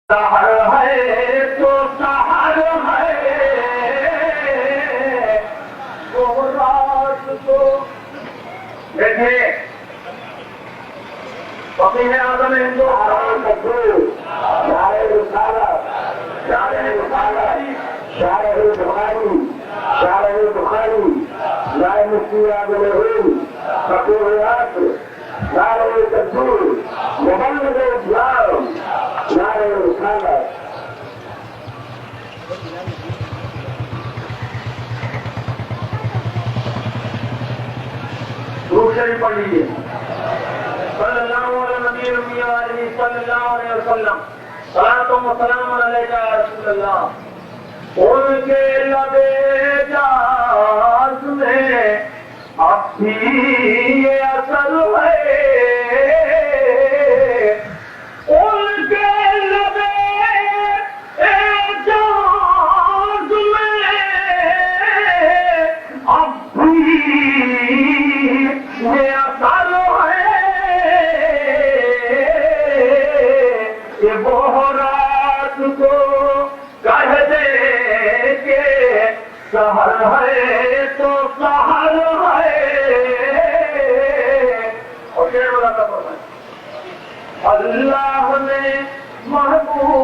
سحر ہے تو سحر ہے وہ رات کو دیکھیے فقیہ اعظم ہندوستان شاعر رسالت شاعر بخاری نائب مفتی اعظم ہند فقیر عصر نعرہ تکبیر مبلغ اسلام نعرہ رسالت درود شریف پڑھ لیجیے صلی اللہ علیہ نبی ربی علیہ صلی اللہ علیہ وسلم صلاۃ و سلام علیک یا رسول اللہ ان کے لبے جاز میں اب بھی یہ اثر ہے ان کے لبے جاز میں اب بھی یہ اثر ہے کہ وہ رات کو کہہ دے کہ سحر ہے تو سحر ہے اور شعر بولا تھا اللہ نے محبوب